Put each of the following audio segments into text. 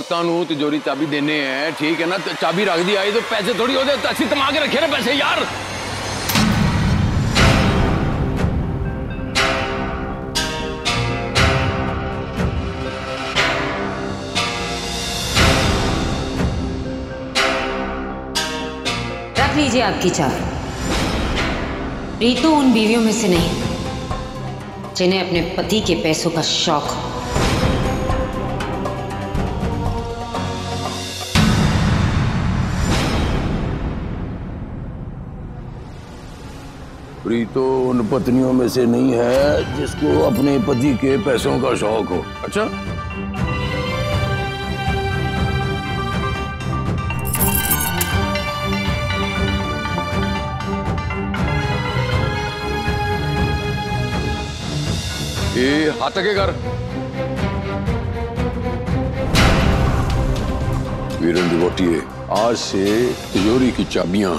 औरतां नूं तिजोरी चाबी देने हैं, ठीक है ना? चाबी रख दी आई तो पैसे थोड़ी होते, असि तमा के रखे ना पैसे यार। रख लीजिए आपकी चाबी। रीतू उन बीवियों में से नहीं जिन्हें अपने पति के पैसों का शौक हो। प्रीतो उन पत्नियों में से नहीं है जिसको अपने पति के पैसों का शौक हो। अच्छा, ये हाथ के कर। वीरेंद्र डिवोटिए, आज से तिजोरी की चाबियां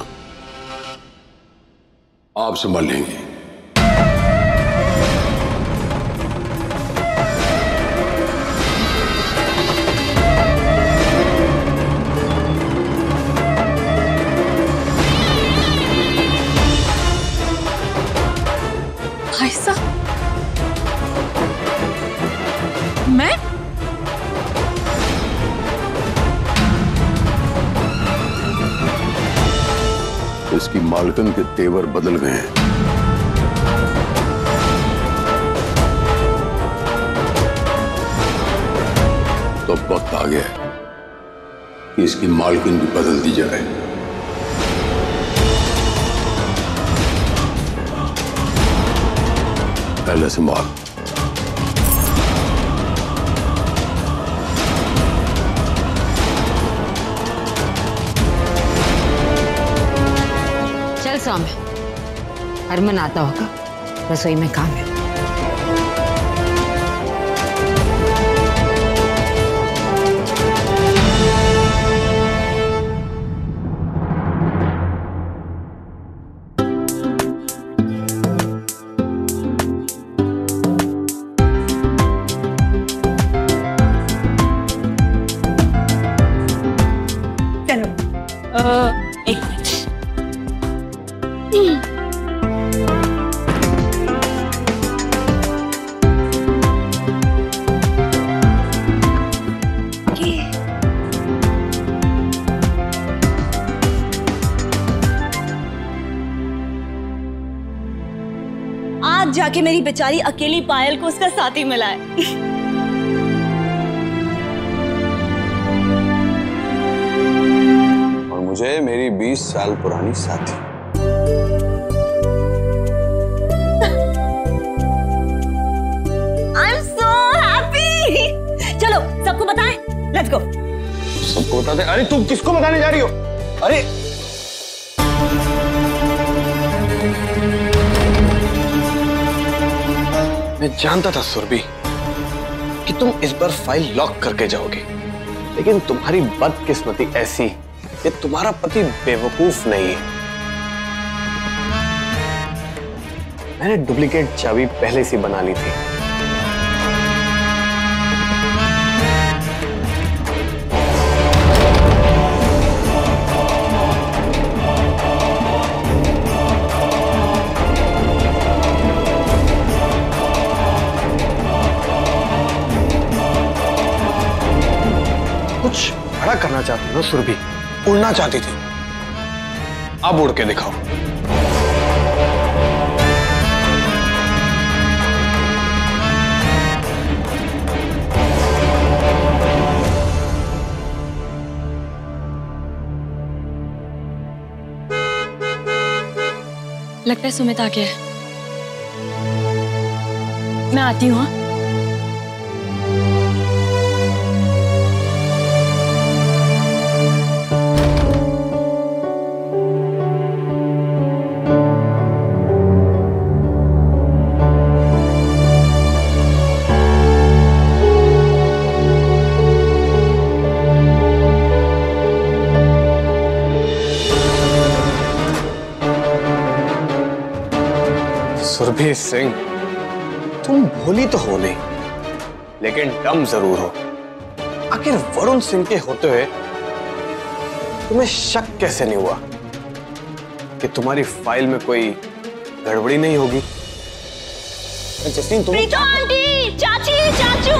आप संभालेंगे। भाई साहब, मैं इसकी मालकिन के तेवर बदल गए हैं। तो वक्त आ गया है कि इसकी मालकिन भी बदल दी जाए। पहले संभाल। चल सौम्य, हरमन आता होगा, रसोई में काम है। एक मिनट। आज जाके मेरी बेचारी अकेली पायल को उसका साथी मिला है। मुझे मेरी 20 साल पुरानी साथी। I'm so happy। चलो सबको बताएं, लेट्स गो। सबको बताते? अरे तुम किसको बताने जा रही हो? अरे मैं जानता था सुरभि कि तुम इस बार फाइल लॉक करके जाओगे, लेकिन तुम्हारी बदकिस्मती ऐसी कि तुम्हारा पति बेवकूफ नहीं है। मैंने डुप्लीकेट चाबी पहले से बना ली थी। कुछ बड़ा करना चाहती हो सुरभि, उड़ना चाहती थी, अब उड़ के दिखाओ। लगता है सुमित आ गया है। मैं आती हूँ। सुरभि सिंह, तुम भोली तो हो नहीं, लेकिन डम जरूर हो। आखिर वरुण सिंह के होते हुए तुम्हें शक कैसे नहीं हुआ कि तुम्हारी फाइल में कोई गड़बड़ी नहीं होगी? जस्लीन तुम प्रीतो आंटी, चाची, चाचू,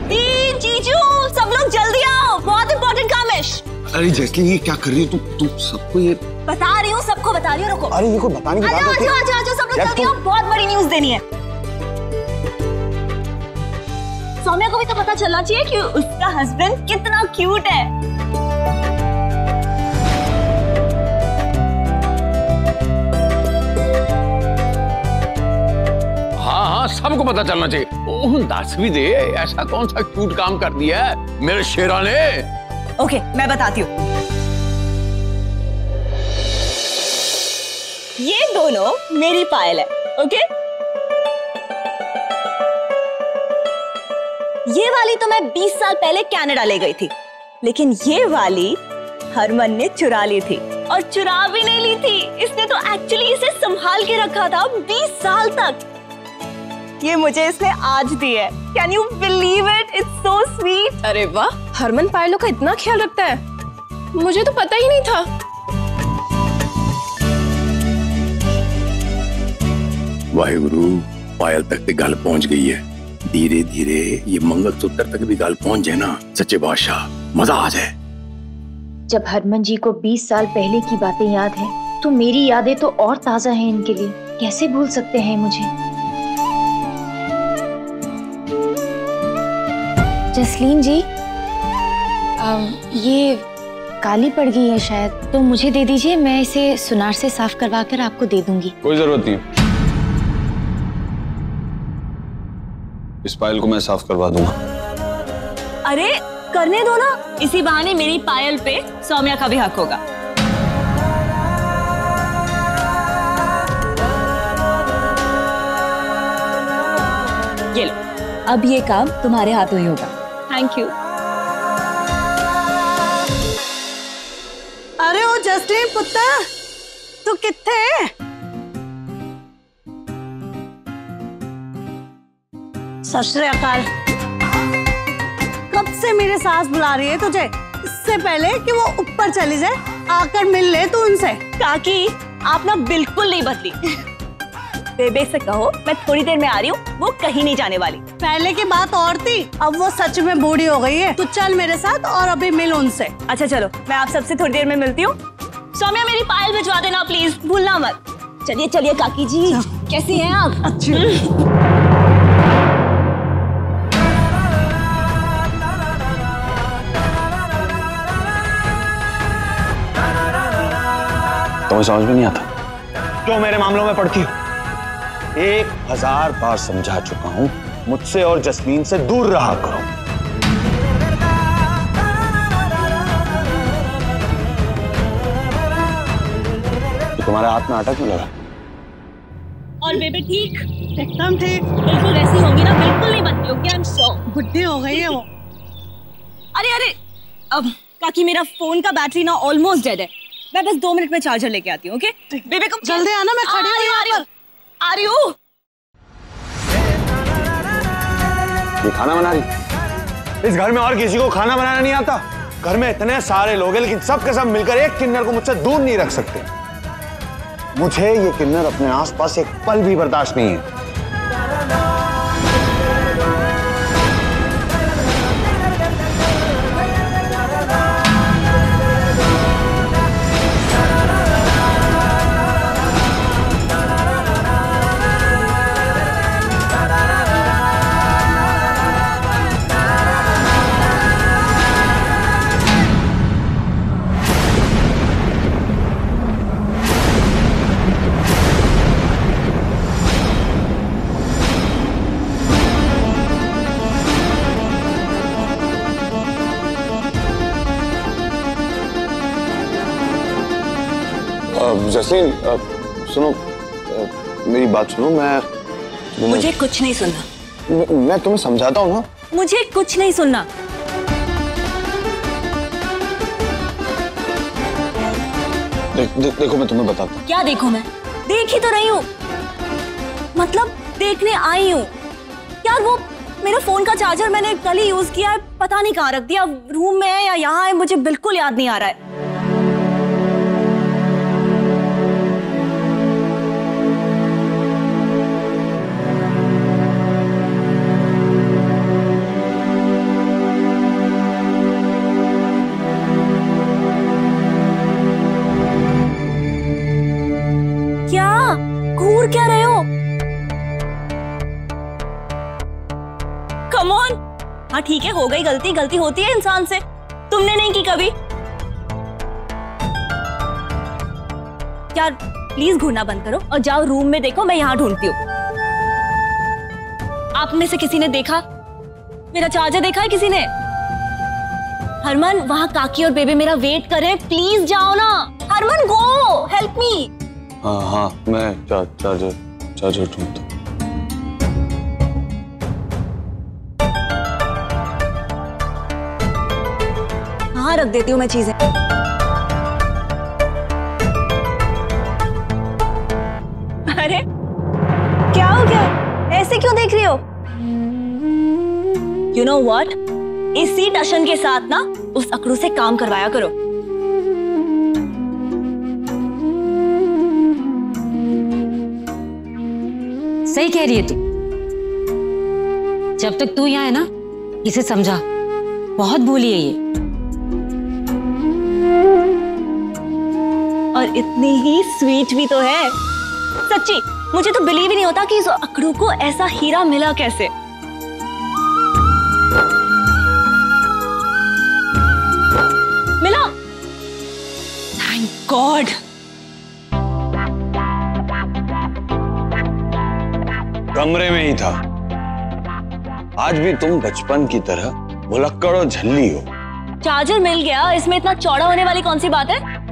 दी, जीजू, सब लोग जल्दी आओ, बहुत इंपॉर्टेंट काम है। अरे जस्लीन ये क्या कर रही हो तुम सबको ये बता रही हूँ, सबको बता रही हूँ, रुको। अरे ये कोई बताने की बात होती है? आजो, सब लोग जल्दी आओ, बहुत बड़ी न्यूज़ देनी है। सौम्या को भी तो पता चलना चाहिए कि उसका हस्बैंड कितना क्यूट है। हाँ सबको पता चलना चाहिए। ओह दस भी दे, ऐसा कौन सा क्यूट काम कर दिया है मेरे शेरा ने? ओके, मैं बताती हूँ। ये दोनों मेरी पायल है, ओके? ये वाली तो मैं 20 साल पहले कनाडा ले गई थी, लेकिन ये वाली हरमन ने चुरा ली थी, और चुरा भी नहीं ली थी, इसने तो एक्चुअली इसे संभाल के रखा था 20 साल तक। ये मुझे इसने आज दी है। Can you believe it? It's so sweet. अरे वाह, हरमन पायलों का इतना ख्याल रखता है, मुझे तो पता ही नहीं था। वाहिगुरु, पायल तक की गल पहुंच गई है। धीरे धीरे ये मंगलसूत्र तक भी गल पहुंच जाए ना, सच्चे बादशाह, मजा आ जाए। जब हरमन जी को 20 साल पहले की बातें याद हैं, तो मेरी यादें तो और ताजा हैं इनके लिए। कैसे भूल सकते हैं मुझे? जसलीन जी, ये काली पड़ गई है शायद, तो मुझे दे दीजिए, मैं इसे सुनार से साफ करवा कर आपको दे दूंगी। कोई जरूरत नहीं, इस पायल को मैं साफ करवा दूंगा। अरे करने दो ना, इसी बहाने मेरी पायल पे सौम्या का भी हक होगा। ये लो, अब ये काम तुम्हारे हाथों ही होगा। Thank you. अरे ओ जस्लीन पुत्ता, तू कित्थे है? सत श्री अकाल। कब से मेरी सास बुला रही है तुझे, इससे पहले कि वो ऊपर चली जाए, आकर मिल ले तू उनसे। काकी, आप ना बिल्कुल नहीं बदली। बेबे से कहो मैं थोड़ी देर में आ रही हूँ, वो कहीं नहीं जाने वाली। पहले की बात और थी, अब वो सच में बूढ़ी हो गई है। तू चल मेरे साथ और अभी मिल उनसे। अच्छा चलो, मैं आप सबसे थोड़ी देर में मिलती हूँ। सौम्या मेरी पायल भिजवा देना प्लीज, भूलना मत। चलिए चलिए काकी जी, कैसी हैं आप? अच्छी। तुम्हें समझ में नहीं आता? क्यों मेरे मामलों में पड़ती हो? 1000 बार समझा चुका हूं, मुझसे और जस्लीन से दूर रहा करो। तो तुम्हारे हाथ में आटा क्यों लगा? और बेबे ठीक? एकदम ठीक। बिल्कुल वैसी होगी ना, बिल्कुल नहीं बनती होगी। I am sure. बुढ़ी हो गई है वो। अरे अब काकी, मेरा फोन का बैटरी ना ऑलमोस्ट डेड है, मैं बस 2 मिनट में चार्जर लेके आती हूँ। ओके बेबे को जल्दी आना, मैं खड़ी हूँ। आ रही हूँ। ये खाना बना रही? इस घर में और किसी को खाना बनाना नहीं आता? घर में इतने सारे लोग हैं, लेकिन सब के सब मिलकर एक किन्नर को मुझसे दूर नहीं रख सकते। मुझे ये किन्नर अपने आसपास एक पल भी बर्दाश्त नहीं है। जस्लीन, सुनो, मेरी बात सुनो। मुझे कुछ नहीं सुनना। मैं तुम्हें समझाता हूँ ना। मुझे कुछ नहीं सुनना। देखो मैं तुम्हें बताता हूँ। क्या देखो? मैं देख ही तो रही हूँ, मतलब देखने आई हूँ यार। मेरा फोन का चार्जर मैंने कल ही यूज किया है, पता नहीं कहाँ रख दिया, रूम में है या यहाँ है, मुझे बिल्कुल याद नहीं आ रहा है। क्या घूर क्या रहे हो? Come on. हाँ ठीक है, हो गई गलती, गलती होती है इंसान से, तुमने नहीं की कभी। यार प्लीज घूरना बंद करो और जाओ रूम में देखो, मैं यहाँ ढूंढती हूँ। आप में से किसी ने देखा मेरा चार्जर? देखा है किसी ने? हरमन वहाँ काकी और बेबी मेरा वेट कर रहे हैं, प्लीज जाओ ना। हरमन गो, हेल्प मी। हाँ मैं चार्जर ढूंढता हूँ। हाँ रख देती हूँ मैं चीजें। अरे क्या हो गया, ऐसे क्यों देख रही हो? You know what? इसी टशन के साथ ना उस अकड़ू से काम करवाया करो। सही कह रही है तू। जब तक तू यहाँ है ना, इसे समझा, बहुत भूली है ये। और इतनी ही स्वीट भी तो है। सच्ची मुझे तो बिलीव ही नहीं होता कि इस अकड़ू को ऐसा हीरा मिला कैसे। मिला, थैंक गॉड। कमरे में ही था। आज भी तुम बचपन की तरह भुलक्कड़ और झल्ली हो। चार्जर मिल गया, इसमें इतना चौड़ा होने वाली कौन सी बात है?